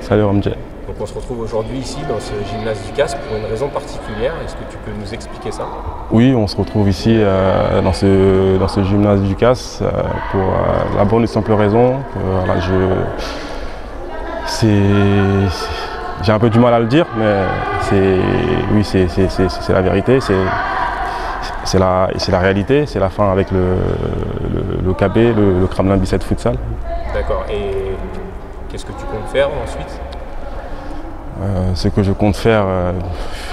Salut Ramdje. Donc on se retrouve aujourd'hui ici dans ce gymnase du CAS pour une raison particulière. Est-ce que tu peux nous expliquer ça? Oui, on se retrouve ici dans ce gymnase du CAS pour la bonne et simple raison que voilà, j'ai un peu du mal à le dire, mais c'est la vérité, c'est la réalité, c'est la fin avec le KB, le Kremlin Bicêtre Futsal. D'accord, et qu'est-ce que tu comptes faire ensuite? Ce que je compte faire,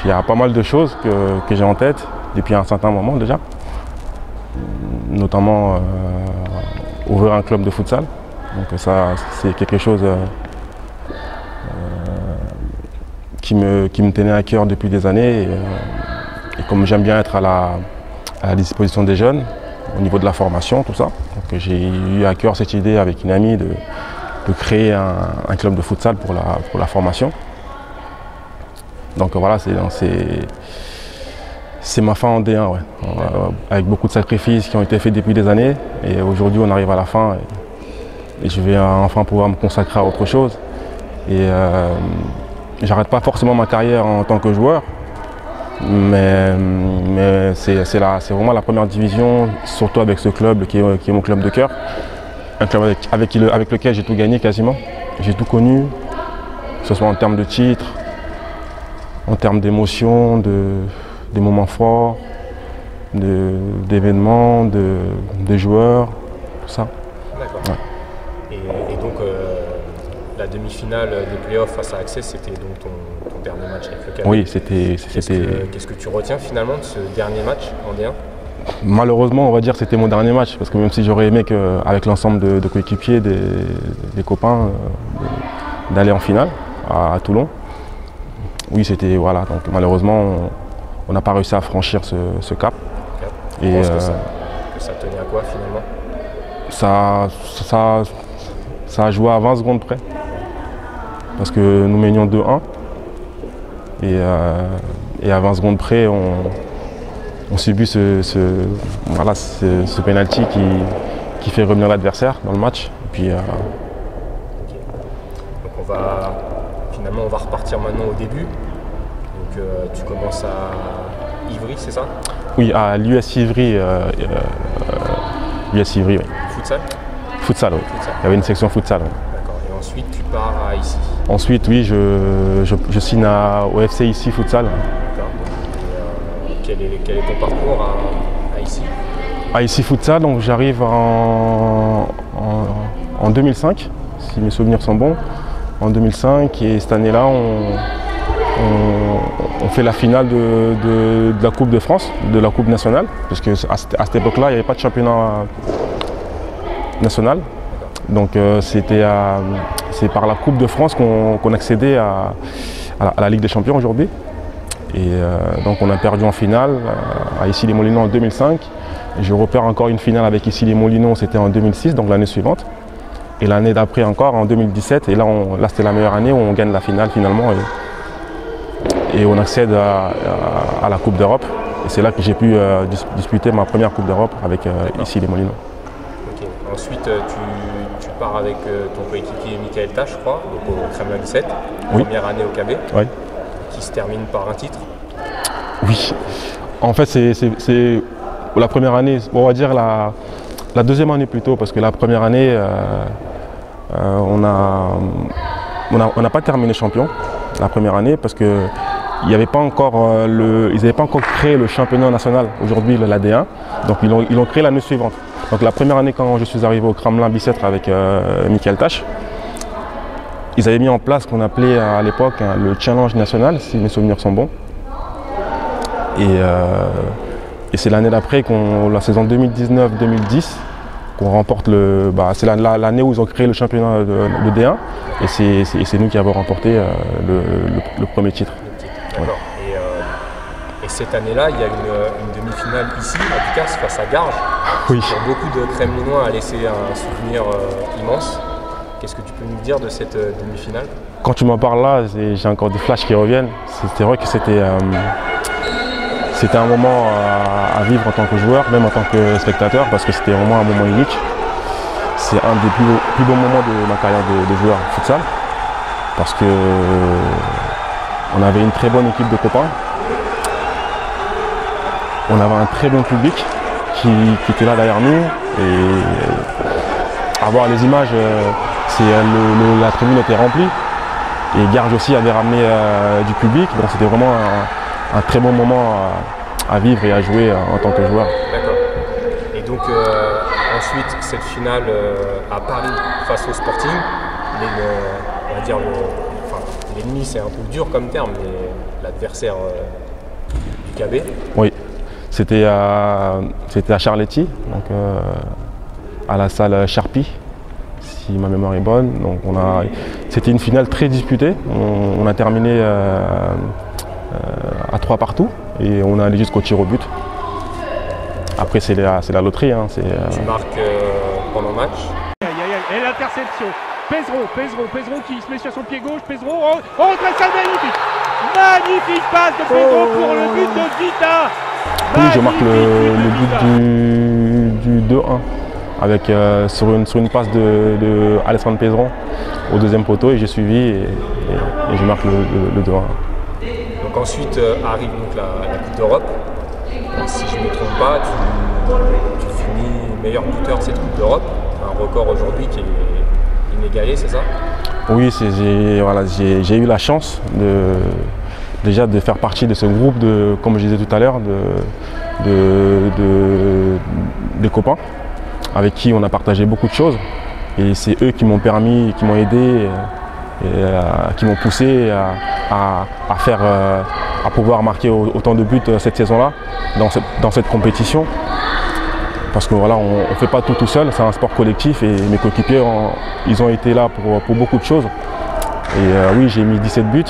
il y a pas mal de choses que j'ai en tête depuis un certain moment déjà, notamment ouvrir un club de futsal. Donc ça, c'est quelque chose qui me tenait à cœur depuis des années. Et comme j'aime bien être à la disposition des jeunes, au niveau de la formation, tout ça, donc j'ai eu à cœur cette idée avec une amie de créer un club de futsal pour la formation. Donc voilà, c'est ma fin en D1, ouais. Avec beaucoup de sacrifices qui ont été faits depuis des années. Et aujourd'hui, on arrive à la fin et je vais enfin pouvoir me consacrer à autre chose. Et j'arrête pas forcément ma carrière en tant que joueur, mais c'est vraiment la première division, surtout avec ce club qui est mon club de cœur. Un club avec lequel j'ai tout gagné quasiment. J'ai tout connu, que ce soit en termes de titres, en termes d'émotions, des moments forts, d'événements, de joueurs, tout ça. D'accord. Ouais. Et donc la demi-finale des playoffs face à Access, c'était donc ton dernier match avec le KB. Oui, c'était. Qu'est-ce que tu retiens finalement de ce dernier match en D1? Malheureusement, on va dire que c'était mon dernier match, parce que même si j'aurais aimé qu'avec l'ensemble de coéquipiers, des copains, d'aller en finale à Toulon. Oui, c'était, voilà, donc malheureusement, on n'a pas réussi à franchir ce cap. Tu penses que ça tenait à quoi finalement? Ça a joué à 20 secondes près, parce que nous menions 2-1, et à 20 secondes près, on subit ce penalty qui fait revenir l'adversaire dans le match. Et puis, donc finalement on va repartir maintenant au début. Donc tu commences à Ivry, c'est ça? Oui, à l'US Ivry. l'US Ivry, oui. Futsal? Futsal, oui. Futsal. Il y avait une section futsal. Oui. D'accord. Et ensuite tu pars à ici? Ensuite, oui, je signe au FC ici Futsal. D'accord. Quel est ton parcours à ici? À ici Futsal, donc j'arrive en 2005, si mes souvenirs sont bons. En 2005, et cette année-là, on fait la finale de la Coupe de France, de la Coupe nationale, parce qu'à cette époque-là, il n'y avait pas de championnat national. Donc c'est par la Coupe de France qu'on accédait à la Ligue des Champions aujourd'hui. Et donc on a perdu en finale à Issy-les-Moulineaux en 2005. Et je repère encore une finale avec Issy-les-Moulineaux, c'était en 2006, donc l'année suivante. Et l'année d'après encore, en 2017, et là c'était la meilleure année où on gagne la finale finalement. Et on accède à la Coupe d'Europe. Et c'est là que j'ai pu disputer ma première Coupe d'Europe avec Issy-les-Moulineaux. Okay. Ensuite, tu pars avec ton coéquipier Michael Tache, je crois, donc au Kremlin Bicêtre, oui. Première année au KB, oui. Qui se termine par un titre. Oui, en fait c'est la première année, on va dire la deuxième année plutôt, parce que la première année, on n'a pas terminé champion la première année, parce que il n'y avait pas encore ils n'avaient pas encore créé le championnat national, aujourd'hui la D1, donc ils l'ont créé l'année suivante. Donc la première année, quand je suis arrivé au Kremlin Bicêtre avec Michael Tache, ils avaient mis en place ce qu'on appelait à l'époque le challenge national, si mes souvenirs sont bons. Et c'est l'année d'après, la saison 2019-2010, qu'on remporte c'est l'année où ils ont créé le championnat de D1, et c'est nous qui avons remporté le premier titre. D'accord. Ouais. Et cette année-là, il y a une demi-finale ici, à Ducasse, face à Garges. Oui. Pour beaucoup de Kremlinois a laissé un souvenir immense. Qu'est-ce que tu peux nous dire de cette demi-finale? Quand tu m'en parles là, j'ai encore des flashs qui reviennent. C'est vrai que c'était un moment à vivre en tant que joueur, même en tant que spectateur, parce que c'était vraiment un moment unique. C'est un des plus beaux moments de ma carrière de joueur futsal. parce que on avait une très bonne équipe de copains. On avait un très bon public qui était là derrière nous. Et avoir les images, la tribune était remplie. Et Garges aussi avait ramené du public. Donc c'était vraiment un très bon moment à vivre et à jouer en tant que joueur. D'accord. Et donc ensuite, cette finale à Paris face au Sporting, on va dire l'ennemi, c'est un peu dur comme terme, mais l'adversaire du KB. Oui, c'était à Charletti, donc à la salle Charpie, si ma mémoire est bonne. Donc c'était une finale très disputée. On a terminé à 3 partout et on est allé jusqu'au tir au but. Après, c'est la loterie. Hein, Tu marques pendant le match. Et l'interception. Pézero qui se met sur son pied gauche. Pézero, ça magnifique. Magnifique passe de Pézero pour le but de Vita. Oui, je marque le but du 2-1 avec, sur une passe de Alessandro Pézero au deuxième poteau et j'ai suivi et je marque le 2-1. Donc ensuite arrive donc la Coupe d'Europe. Si je ne me trompe pas, tu finis meilleur buteur de cette Coupe d'Europe. Un record aujourd'hui qui est inégalé, c'est ça? Oui, j'ai eu la chance déjà de faire partie de ce groupe, comme je disais tout à l'heure, des copains avec qui on a partagé beaucoup de choses. Et c'est eux qui m'ont permis, qui m'ont aidé, qui m'ont poussé à pouvoir marquer autant de buts cette saison-là, dans cette compétition. Parce que voilà, on ne fait pas tout seul, c'est un sport collectif et mes coéquipiers, ils ont été là pour beaucoup de choses. Et oui, j'ai mis 17 buts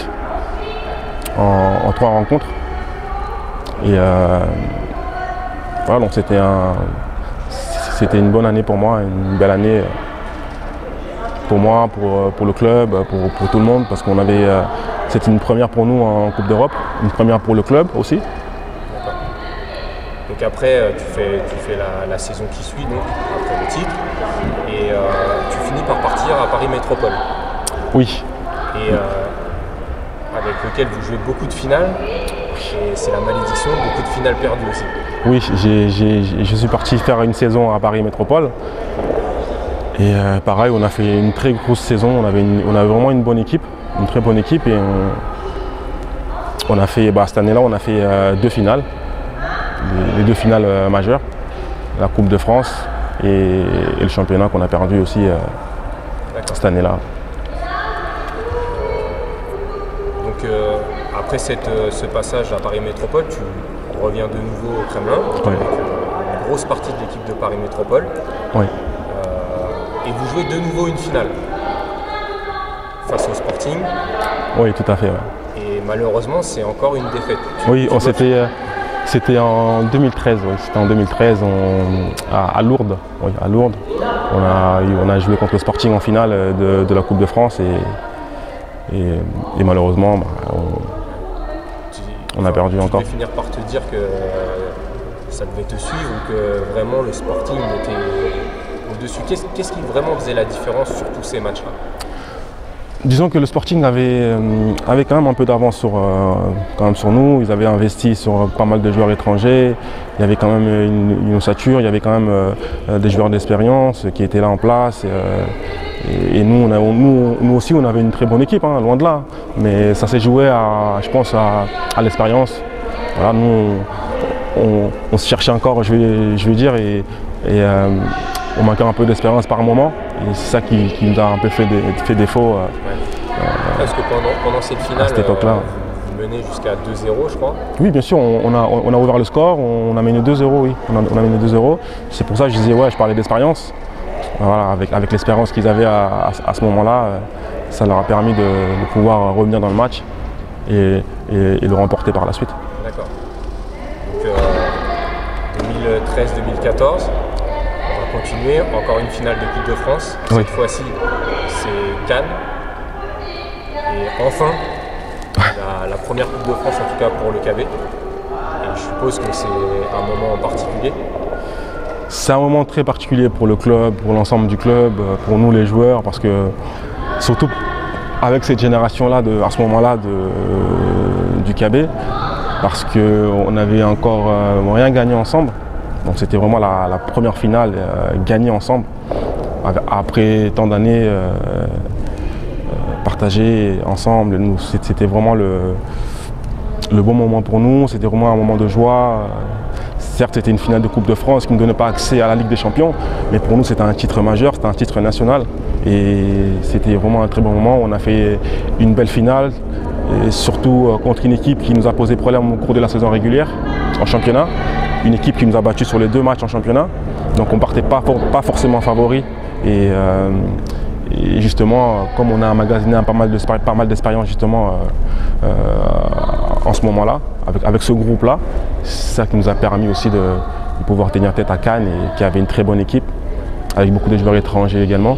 en 3 rencontres. Et voilà, donc c'était une bonne année pour moi, une belle année pour moi, pour le club, pour tout le monde, parce qu'on avait, c'était une première pour nous en Coupe d'Europe, une première pour le club aussi. Donc après, tu fais la saison qui suit, donc, après le titre, et tu finis par partir à Paris Métropole. Oui. Et avec lequel vous jouez beaucoup de finales, et c'est la malédiction, beaucoup de finales perdues aussi. Oui, je suis parti faire une saison à Paris Métropole. Et pareil, on a fait une très grosse saison, on avait vraiment une bonne équipe, une très bonne équipe. Et on a fait, cette année-là, on a fait 2 finales. Les 2 finales majeures, la Coupe de France et le championnat qu'on a perdu aussi cette année-là. Donc après ce passage à Paris Métropole, tu reviens de nouveau au Kremlin, Oui. avec une grosse partie de l'équipe de Paris Métropole. Oui. Et vous jouez de nouveau une finale face au Sporting. Oui, tout à fait. Ouais. Et malheureusement, c'est encore une défaite. Oui, c'était en 2013. Oui. C'était en 2013 à Lourdes. Oui, à Lourdes. On a joué contre le Sporting en finale de la Coupe de France et malheureusement, on a perdu encore. Tu vais finir par te dire que ça devait te suivre ou que vraiment le Sporting était au-dessus. Qu'est-ce qui vraiment faisait la différence sur tous ces matchs-là? Disons que le Sporting avait quand même un peu d'avance sur nous. Ils avaient investi sur pas mal de joueurs étrangers. Il y avait quand même une ossature, il y avait quand même des joueurs d'expérience qui étaient là en place. Et nous aussi, on avait une très bonne équipe, hein, loin de là. Mais ça s'est joué, je pense, à l'expérience. Voilà, nous, on se cherchait encore, je vais dire, et on manquait un peu d'expérience par moment. Et c'est ça qui nous a un peu fait défaut. Parce que pendant cette finale, à cette époque-là. Vous menez jusqu'à 2-0, je crois. Oui, bien sûr, on a ouvert le score, on a mené 2-0, oui. On a mené 2-0. C'est pour ça que je disais, ouais, je parlais d'expérience. Voilà, avec l'expérience qu'ils avaient à ce moment-là, ça leur a permis de pouvoir revenir dans le match et le remporter par la suite. D'accord. Donc 2013-2014. On va continuer, encore une finale de Coupe de France. Oui. Cette fois-ci, c'est Cannes. Et enfin, la première Coupe de France, en tout cas pour le KB. Et je suppose que c'est un moment en particulier. C'est un moment très particulier pour le club, pour l'ensemble du club, pour nous les joueurs, parce que surtout avec cette génération-là, à ce moment-là du KB, parce qu'on n'avait encore rien gagné ensemble. Donc c'était vraiment la première finale gagnée ensemble, après tant d'années partagées ensemble. C'était vraiment le bon moment pour nous, c'était vraiment un moment de joie. Certes, c'était une finale de Coupe de France qui ne donnait pas accès à la Ligue des Champions, mais pour nous, c'était un titre majeur, c'était un titre national. Et c'était vraiment un très bon moment. On a fait une belle finale, et surtout contre une équipe qui nous a posé problème au cours de la saison régulière en championnat. Une équipe qui nous a battus sur les 2 matchs en championnat. Donc on ne partait pas forcément favori. Et justement, comme on a emmagasiné pas mal d'expérience justement en ce moment-là, avec ce groupe-là, c'est ça qui nous a permis aussi de pouvoir tenir tête à Cannes et qui avait une très bonne équipe, avec beaucoup de joueurs étrangers également.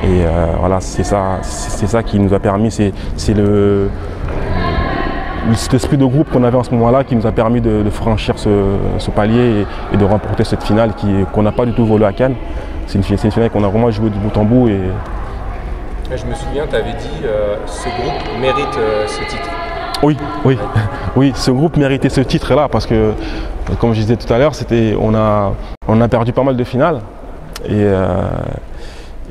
Et voilà, c'est ça qui nous a permis, c'est cet esprit de groupe qu'on avait en ce moment-là qui nous a permis de franchir ce palier et de remporter cette finale qu'on n'a pas du tout volée à Cannes. C'est une finale qu'on a vraiment joué de bout en bout. Et je me souviens, tu avais dit ce groupe mérite ce titre. Oui, ce groupe méritait ce titre-là parce que, comme je disais tout à l'heure, on a perdu pas mal de finales et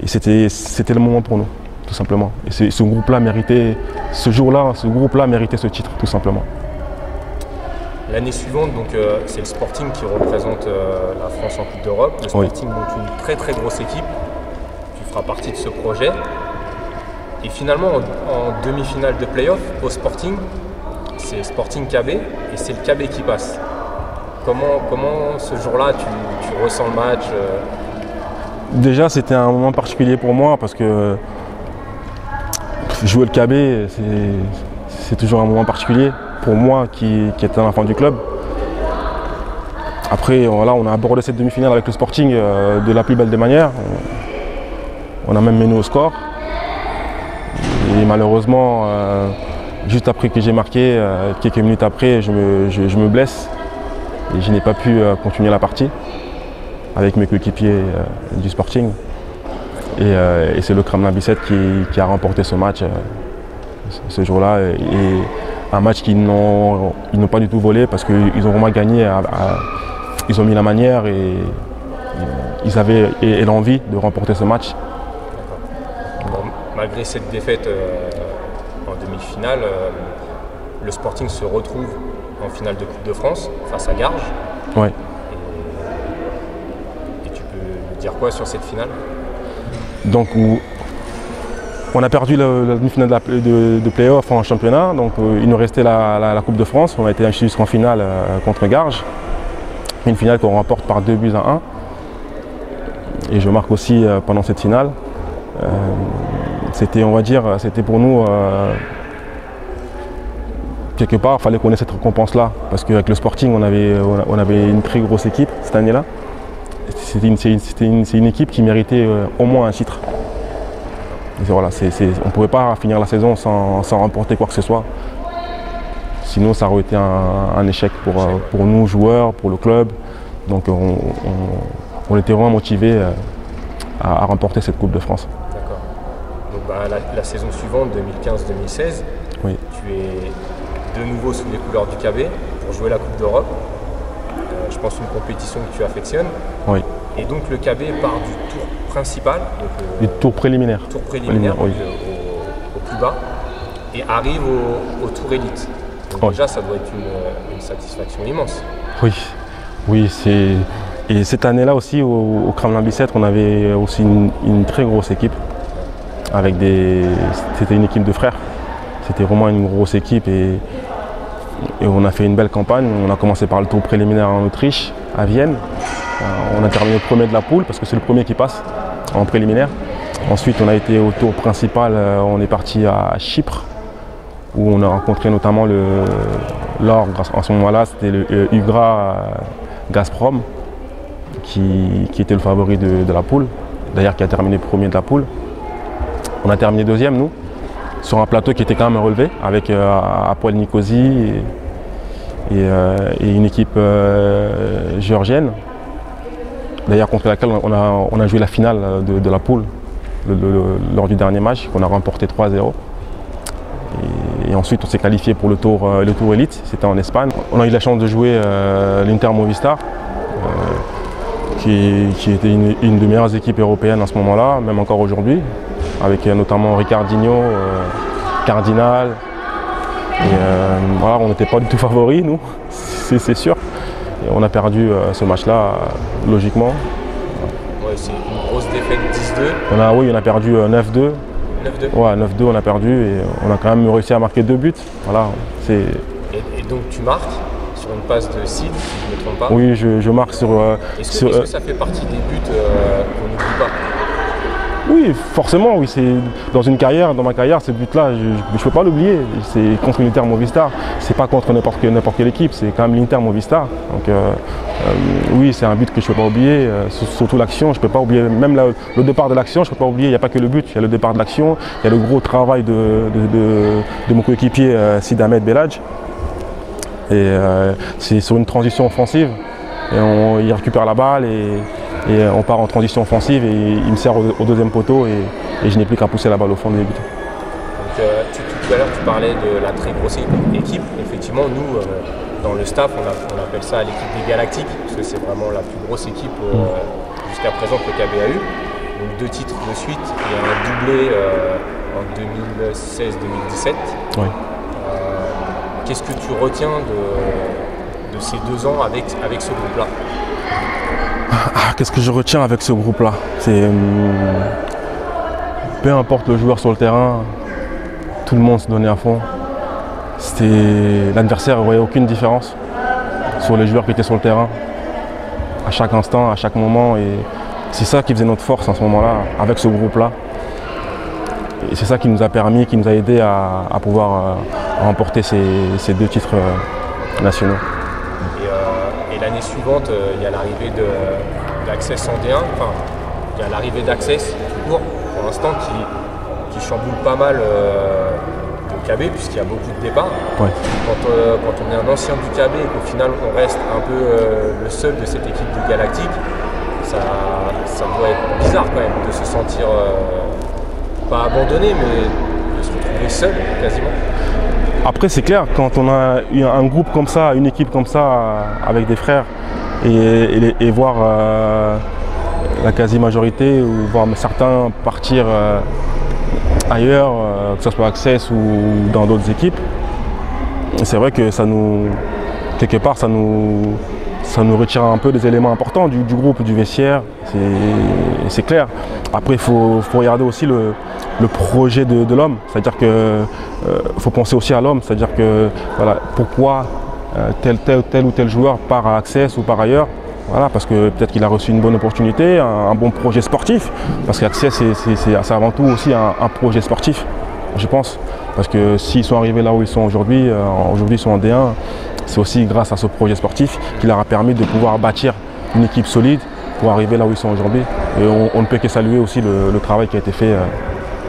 c'était le moment pour nous, tout simplement. Et ce groupe-là méritait, ce jour-là, ce groupe-là méritait ce titre, tout simplement. L'année suivante, donc, c'est le Sporting qui représente la France en Coupe d'Europe. Le Sporting monte une très très grosse équipe. Tu feras partie de ce projet. Et finalement, en demi-finale de play-off, au Sporting, c'est Sporting KB et c'est le KB qui passe. Comment ce jour-là, tu ressens le match Déjà, c'était un moment particulier pour moi parce que jouer le KB, c'est toujours un moment particulier pour moi qui était un enfant du club. Après, voilà, on a abordé cette demi-finale avec le Sporting de la plus belle des manières. On a même mené au score. Et malheureusement, juste après que j'ai marqué, quelques minutes après, je me blesse et je n'ai pas pu continuer la partie avec mes coéquipiers du Sporting. Et c'est le Kremlin Bicêtre qui a remporté ce match ce jour-là. Et un match qu'ils n'ont pas du tout volé parce qu'ils ont vraiment gagné. Ils ont mis la manière et ils avaient l'envie de remporter ce match. Malgré cette défaite en demi-finale, le Sporting se retrouve en finale de Coupe de France face à Garges. Ouais. Et tu peux me dire quoi sur cette finale? Donc, on a perdu la demi-finale de play-off en championnat. Donc, il nous restait la Coupe de France. On a été jusqu'en finale contre Garges. Une finale qu'on remporte par 2-1. Et je marque aussi pendant cette finale. C'était, on va dire, c'était pour nous, quelque part, il fallait qu'on ait cette récompense-là. Parce qu'avec le Sporting, on avait une très grosse équipe cette année-là. C'était une équipe qui méritait au moins un titre. Voilà, on ne pouvait pas finir la saison sans remporter quoi que ce soit. Sinon, ça aurait été un échec pour nous, joueurs, pour le club. Donc, on était vraiment motivés à remporter cette Coupe de France. D'accord. Donc, la saison suivante, 2015-2016, oui. Tu es de nouveau sous les couleurs du KB pour jouer la Coupe d'Europe. Je pense une compétition que tu affectionnes. Oui. Et donc le KB part du tour principal. Du tour préliminaire. Tour préliminaire, oui. au plus bas, et arrive au tour élite. Donc oui. Déjà, ça doit être une satisfaction immense. Oui, et cette année-là aussi, au Kremlin Bicêtre, on avait aussi une très grosse équipe. C'était une équipe de frères. C'était vraiment une grosse équipe et on a fait une belle campagne. On a commencé par le tour préliminaire en Autriche, à Vienne. On a terminé premier de la poule parce que c'est le premier qui passe en préliminaire. Ensuite, on a été au tour principal, on est parti à Chypre où on a rencontré notamment l'Or. En ce moment-là, c'était le Ugra Gazprom qui était le favori de la poule, d'ailleurs qui a terminé premier de la poule. On a terminé deuxième, nous, sur un plateau qui était quand même relevé avec Apoel Nicosie et une équipe géorgienne, d'ailleurs contre laquelle on a joué la finale de la poule lors du dernier match qu'on a remporté 3-0. ensuite, on s'est qualifié pour le tour élite, c'était en Espagne. On a eu la chance de jouer l'Inter Movistar, qui était une des meilleures équipes européennes à ce moment-là, même encore aujourd'hui, avec notamment Ricardinho, Cardinal. Et voilà, on n'était pas du tout favoris, nous, c'est sûr. Et on a perdu ce match-là, logiquement. Ouais, c'est une grosse défaite 10-2. Oui, on a perdu 9-2. 9-2. Ouais, 9-2, on a perdu et on a quand même réussi à marquer 2 buts. Voilà, et donc tu marques sur une passe de Sid, si je ne me trompe pas. Oui, je marque sur... Est-ce que ça fait partie des buts qu'on n'oublie pas? Oui, forcément, oui. Dans ma carrière, ce but-là, je ne peux pas l'oublier. C'est contre l'Inter Movistar. C'est pas contre n'importe quelle équipe, c'est quand même l'Inter Movistar. Donc oui, c'est un but que je ne peux pas oublier. Surtout l'action, je ne peux pas oublier. Même le départ de l'action, je ne peux pas oublier. Il n'y a pas que le but, il y a le départ de l'action, il y a le gros travail de mon coéquipier Sid Ahmed Belhadj. Et c'est sur une transition offensive. Et il récupère la balle et on part en transition offensive et il me sert au deuxième poteau et je n'ai plus qu'à pousser la balle au fond des buts. Donc, tout à l'heure tu parlais de la très grosse équipe. Effectivement, nous, dans le staff, on appelle ça l'équipe des Galactiques, parce que c'est vraiment la plus grosse équipe jusqu'à présent que le KB a eu. Donc 2 titres de suite et un doublé en 2016-2017. Oui. Qu'est-ce que tu retiens de ces 2 ans avec ce groupe-là? Qu'est-ce que je retiens avec ce groupe-là? C'est peu importe le joueur sur le terrain, tout le monde se donnait à fond. L'adversaire ne voyait aucune différence sur les joueurs qui étaient sur le terrain, à chaque instant, à chaque moment. Et c'est ça qui faisait notre force à ce moment-là, avec ce groupe-là. Et c'est ça qui nous a permis, qui nous a aidé à pouvoir remporter ces 2 titres nationaux. Et l'année suivante, il y a l'arrivée d'Access en D1, enfin, il y a l'arrivée d'Access tout court, pour l'instant, qui chamboule pas mal le KB, puisqu'il y a beaucoup de départs. Ouais. Quand on est un ancien du KB et qu'au final on reste un peu le seul de cette équipe du Galactique, ça doit être bizarre quand même de se sentir pas abandonné, mais de se retrouver seul quasiment. Après, c'est clair, quand on a un groupe comme ça, une équipe comme ça, avec des frères, et voir la quasi-majorité, ou voir certains partir ailleurs, que ce soit Access ou dans d'autres équipes, c'est vrai que quelque part, ça nous retire un peu des éléments importants du groupe, du vestiaire, c'est clair. Après, il faut regarder aussi le projet de l'homme, c'est-à-dire que faut penser aussi à l'homme, c'est-à-dire que voilà, pourquoi tel ou tel joueur part à Access ou par ailleurs, voilà, parce que peut-être qu'il a reçu une bonne opportunité, un bon projet sportif, parce qu'Access c'est avant tout aussi un projet sportif, je pense, parce que s'ils sont arrivés là où ils sont aujourd'hui, ils sont en D1, c'est aussi grâce à ce projet sportif qui leur a permis de pouvoir bâtir une équipe solide pour arriver là où ils sont aujourd'hui. Et on ne peut que saluer aussi le travail qui a été fait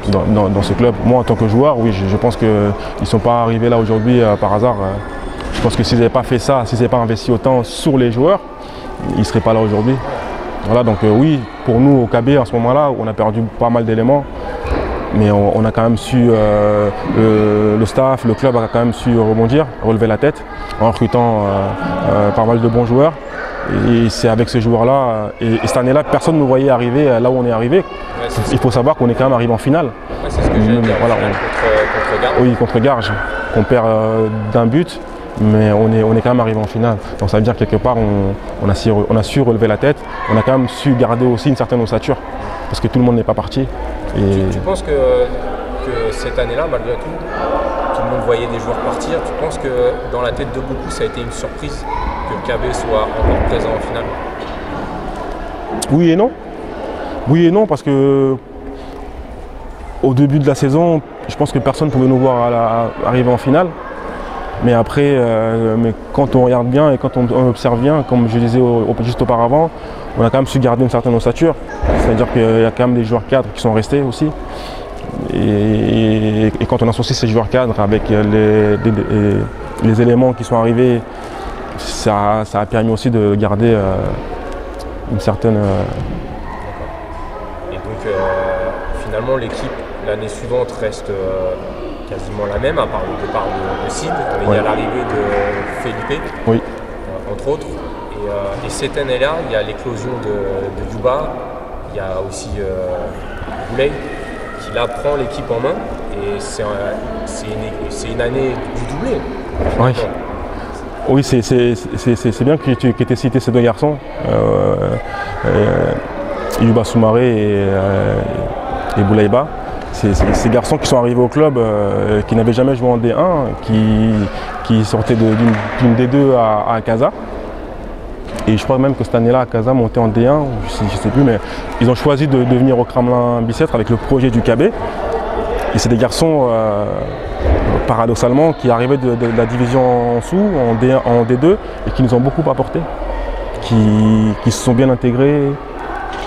dans ce club. Moi, en tant que joueur, oui, je pense qu'ils ne sont pas arrivés là aujourd'hui par hasard. Je pense que s'ils n'avaient pas fait ça, s'ils n'avaient pas investi autant sur les joueurs, ils ne seraient pas là aujourd'hui. Voilà, donc oui, pour nous, au KB, à ce moment-là, on a perdu pas mal d'éléments. Mais on a quand même su, le staff, le club a quand même su rebondir, relever la tête en recrutant pas mal de bons joueurs. Et c'est avec ces joueurs-là, et cette année-là, personne ne nous voyait arriver là où on est arrivé. Ouais, il faut savoir qu'on est quand même arrivé en finale. Ouais, c'est ce que j'ai dit, voilà, contre Garges. Oui, contre Garges, qu'on perd d'un but, mais on est quand même arrivé en finale. Donc ça veut dire que quelque part, on a su relever la tête, on a quand même su garder aussi une certaine ossature, parce que tout le monde n'est pas parti. Et tu penses que cette année-là, malgré tout le monde voyait des joueurs partir, tu penses que dans la tête de beaucoup, ça a été une surprise que le KB soit encore présent en finale? Oui et non. Oui et non, parce que au début de la saison, je pense que personne ne pouvait nous voir arriver en finale. Mais après, quand on regarde bien et quand on observe bien, comme je disais juste auparavant, on a quand même su garder une certaine ossature. C'est-à-dire qu'il y a quand même des joueurs cadres qui sont restés aussi. Et quand on associe ces joueurs cadres avec les éléments qui sont arrivés, ça a permis aussi de garder une certaine... Et donc finalement l'équipe l'année suivante reste quasiment la même, à part le départ de Sid, mais il y a l'arrivée de Felipe, Oui. Entre autres. Et cette année-là, il y a l'éclosion de Yuba, il y a aussi Boulay, qui là prend l'équipe en main. Et c'est une année du doublé. Oui. Oui, c'est bien que tu aies cité ces deux garçons, Yuba Soumaré et Boulaïba. C'est ces garçons qui sont arrivés au club, qui n'avaient jamais joué en D1, qui sortaient d'une D2 à Casa. Et je crois même que cette année-là, Casa montait en D1, je ne sais plus, mais ils ont choisi de venir au Kremlin Bicêtre avec le projet du KB. Et c'est des garçons, paradoxalement, qui arrivaient de la division en dessous, en D2, et qui nous ont beaucoup apporté, qui se sont bien intégrés,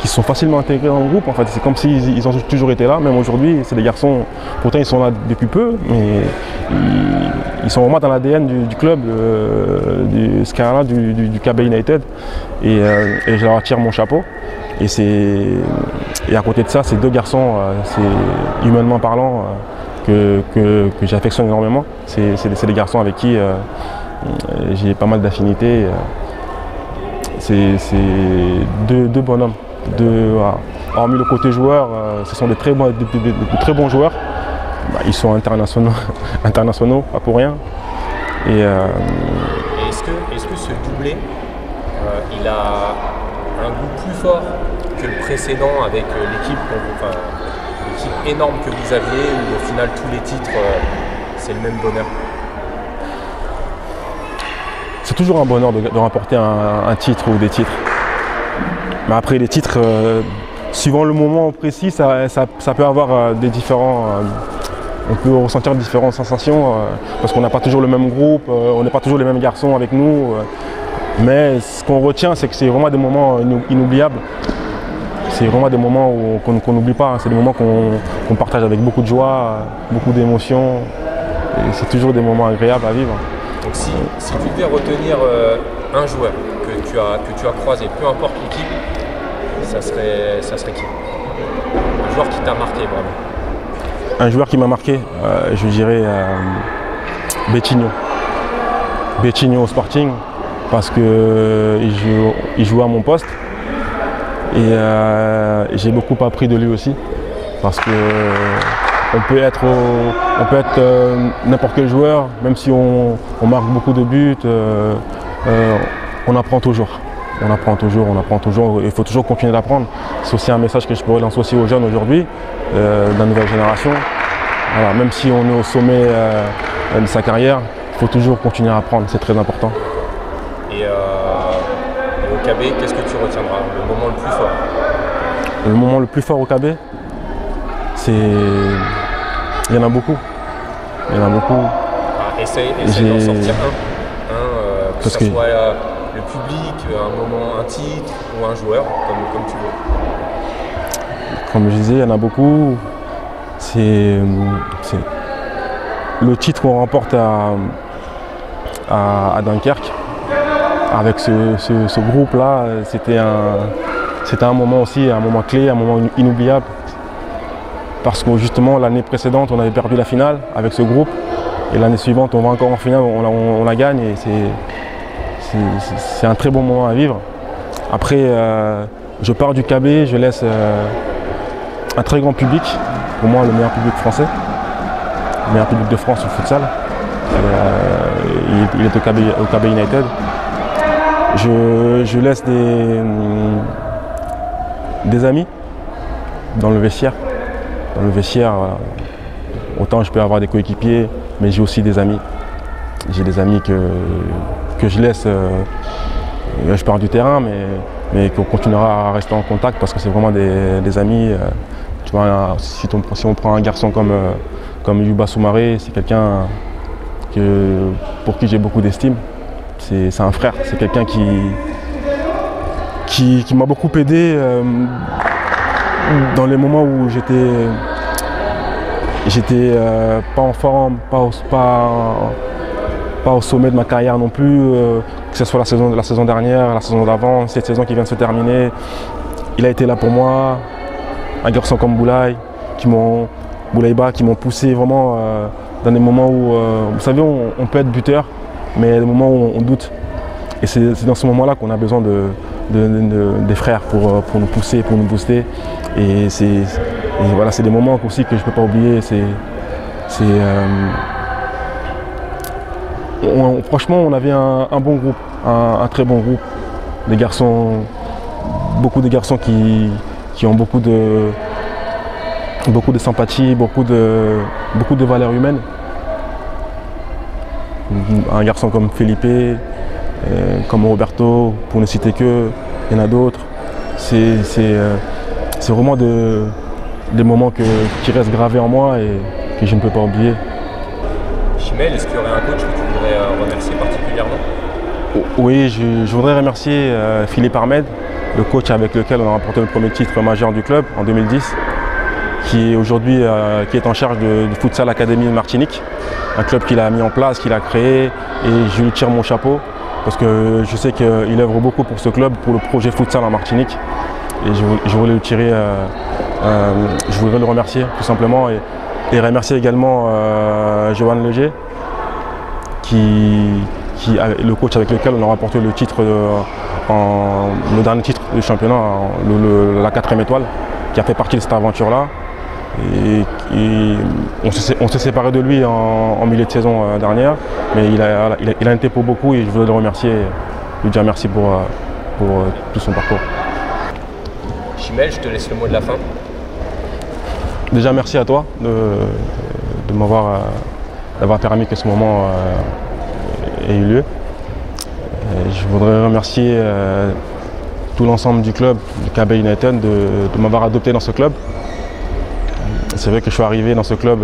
qui sont facilement intégrés dans le groupe. En fait, c'est comme s'ils ont toujours été là, même aujourd'hui. C'est des garçons, pourtant ils sont là depuis peu, mais ils sont vraiment dans l'ADN du club, du Scarla, du KB United. Et je leur attire mon chapeau. Et à côté de ça, ces deux garçons, c'est humainement parlant, que j'affectionne énormément. C'est des garçons avec qui j'ai pas mal d'affinités. C'est deux bonhommes. Hormis le côté joueur, ce sont de très bons joueurs. Bah, ils sont internationaux, pas pour rien. Est-ce que ce doublé, il a un goût plus fort que le précédent avec l'équipe énorme que vous aviez, où au final tous les titres, c'est le même bonheur? C'est toujours un bonheur de remporter un titre ou des titres. Mais après les titres, suivant le moment précis, ça peut avoir des différents... on peut ressentir différentes sensations parce qu'on n'a pas toujours le même groupe, on n'est pas toujours les mêmes garçons avec nous. Mais ce qu'on retient, c'est que c'est vraiment des moments inoubliables. C'est vraiment des moments qu'on n'oublie pas. C'est des moments qu'on partage avec beaucoup de joie, beaucoup d'émotions. Et c'est toujours des moments agréables à vivre. Donc si tu devais retenir un joueur que tu as croisé, peu importe l'équipe, ça serait qui? Un joueur qui t'a marqué vraiment? Un joueur qui m'a marqué, je dirais Betinho. Betinho au Sporting, parce qu'il joue à mon poste. Et j'ai beaucoup appris de lui aussi, parce que on peut être n'importe quel joueur, même si on marque beaucoup de buts, on apprend toujours. On apprend toujours, il faut toujours continuer d'apprendre. C'est aussi un message que je pourrais lancer aussi aux jeunes aujourd'hui, de la nouvelle génération. Voilà, même si on est au sommet de sa carrière, il faut toujours continuer à apprendre, c'est très important. Et au KB, qu'est-ce que tu retiendras, le moment le plus fort? Le moment le plus fort au KB, c'est... Il y en a beaucoup. Essaye d'en sortir un, que ce soit le public, un moment, un titre ou un joueur, comme tu veux. Comme je disais, il y en a beaucoup. C'est le titre qu'on remporte à Dunkerque. Avec ce groupe-là, c'était un moment aussi, un moment clé, un moment inoubliable. Parce que justement, l'année précédente, on avait perdu la finale avec ce groupe. Et l'année suivante, on va encore en finale, on la gagne. Et c'est un très bon moment à vivre. Après, je pars du KB, je laisse un très grand public. Pour moi, le meilleur public français. Le meilleur public de France au futsal. Il est au KB United. Je laisse des amis dans le vestiaire. Dans le vestiaire, autant je peux avoir des coéquipiers, mais j'ai aussi des amis. J'ai des amis que je laisse. Je pars du terrain, mais qu'on continuera à rester en contact parce que c'est vraiment des amis. Tu vois, si on prend un garçon comme Yuba Soumaré, c'est quelqu'un pour qui j'ai beaucoup d'estime. C'est un frère, c'est quelqu'un qui m'a beaucoup aidé dans les moments où j'étais pas en forme, pas au sommet de ma carrière non plus, que ce soit la saison dernière, la saison d'avant, cette saison qui vient de se terminer. Il a été là pour moi, un garçon comme Boulaïba, qui m'ont poussé vraiment dans des moments où, vous savez, on peut être buteur, mais il y a des moments où on doute. Et c'est dans ce moment-là qu'on a besoin des frères pour nous pousser, pour nous booster. Et voilà, c'est des moments aussi que je ne peux pas oublier. Franchement, on avait un bon groupe, un très bon groupe. Des garçons, beaucoup de garçons qui ont beaucoup de sympathie, beaucoup de valeurs humaines. Un garçon comme Felipe, comme Roberto, pour ne citer que, il y en a d'autres. C'est vraiment des moments qui restent gravés en moi et que je ne peux pas oublier. Chimel, est-ce qu'il y aurait un coach que tu voudrais remercier particulièrement? Oui, je voudrais remercier Philippe Ahmed, le coach avec lequel on a remporté le premier titre majeur du club en 2010, qui est aujourd'hui qui est en charge du Futsal Academy de Martinique, un club qu'il a mis en place, qu'il a créé, et je lui tire mon chapeau parce que je sais qu'il œuvre beaucoup pour ce club, pour le projet Futsal en Martinique, et je voulais lui tirer, je voudrais le remercier tout simplement, et remercier également Johan Leger, le coach avec lequel on a remporté le titre, le dernier titre du championnat, la 4e étoile, qui a fait partie de cette aventure-là. Et on s'est séparé de lui en milieu de saison dernière, mais il a été pour beaucoup et je voudrais le remercier, lui dire merci pour tout son parcours. Chimel, je te laisse le mot de la fin. Déjà merci à toi de d'avoir permis que ce moment ait eu lieu. Et je voudrais remercier tout l'ensemble du club, du KB United, de m'avoir adopté dans ce club. C'est vrai que je suis arrivé dans ce club,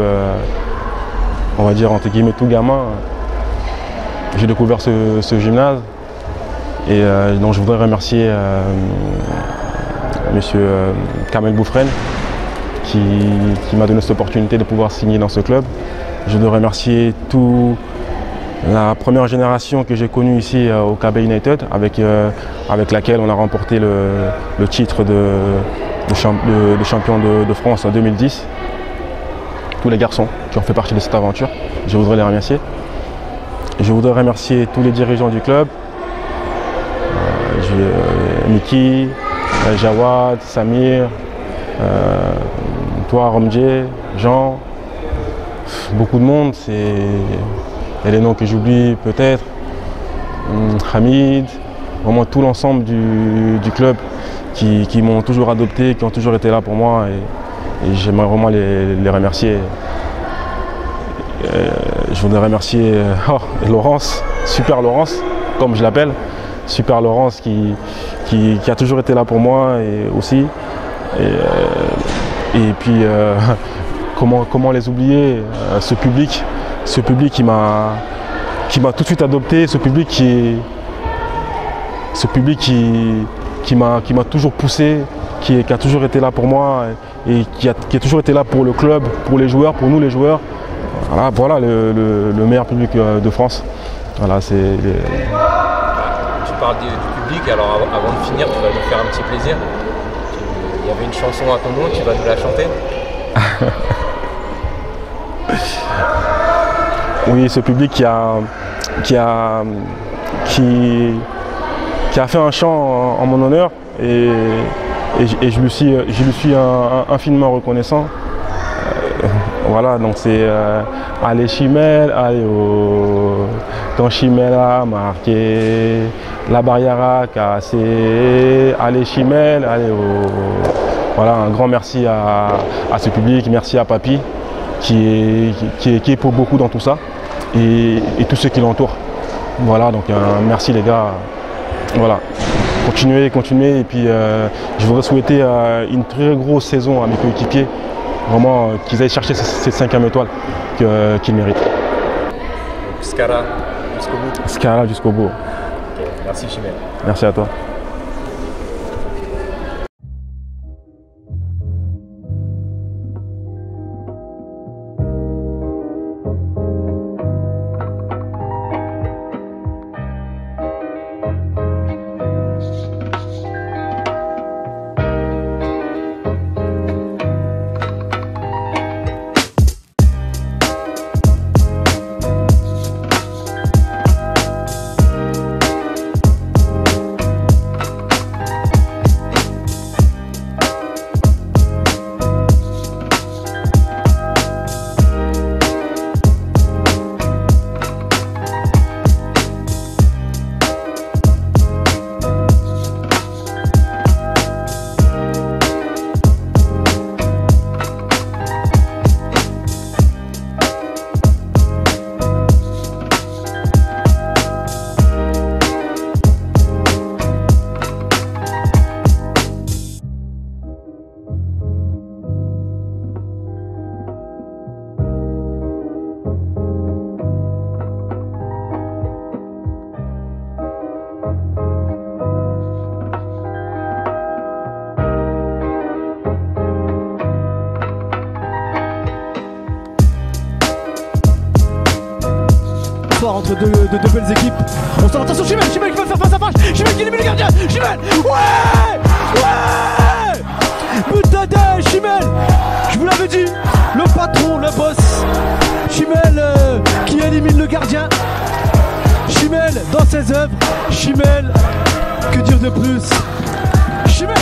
on va dire entre guillemets tout gamin. J'ai découvert ce gymnase et donc je voudrais remercier monsieur Kamel Boufren qui m'a donné cette opportunité de pouvoir signer dans ce club. Je voudrais remercier toute la première génération que j'ai connue ici au KB United, avec laquelle on a remporté le titre de champion de France en 2010. Tous les garçons qui ont fait partie de cette aventure, je voudrais les remercier. Je voudrais remercier tous les dirigeants du club, Miki, Jawad, Samir, toi, Romdje, Jean, beaucoup de monde, il y a des noms que j'oublie peut-être, Hamid, vraiment tout l'ensemble du club qui m'ont toujours adopté, qui ont toujours été là pour moi et j'aimerais vraiment les remercier. Je voudrais remercier Laurence, Super Laurence, comme je l'appelle, Super Laurence qui a toujours été là pour moi et aussi. Et puis comment les oublier, ce public qui m'a tout de suite adopté, ce public qui m'a toujours poussé, qui a toujours été là pour moi et qui a toujours été là pour le club, pour les joueurs, pour nous les joueurs. Voilà le meilleur public de France. Voilà, tu parles du public, alors avant de finir, tu vas nous faire un petit plaisir. Il y avait une chanson à ton nom, tu vas nous la chanter? Oui, ce public qui a fait un chant en mon honneur et je lui suis infiniment reconnaissant. Voilà, donc c'est allez Chimel, allez quand Chimel a marqué, la barrière a cassé, allez Chimel, allez Voilà, un grand merci à ce public, merci à Papy qui est pour beaucoup dans tout ça et tous ceux qui l'entourent. Voilà, donc merci les gars. Voilà, continuez et puis je voudrais souhaiter une très grosse saison à mes coéquipiers. Vraiment qu'ils aillent chercher cette 5e étoile qu'ils méritent. Skara jusqu'au bout. Skara jusqu'au bout. Okay. Merci Chimel. Merci à toi. entre deux belles équipes. On sent attention Chimel qui va faire face à face. Chimel qui élimine le gardien. Chimel. Ouais. But d'Adèle, Chimel. Je vous l'avais dit, le patron, le boss. Chimel qui élimine le gardien. Chimel dans ses œuvres. Chimel, que dire de plus? Chimel.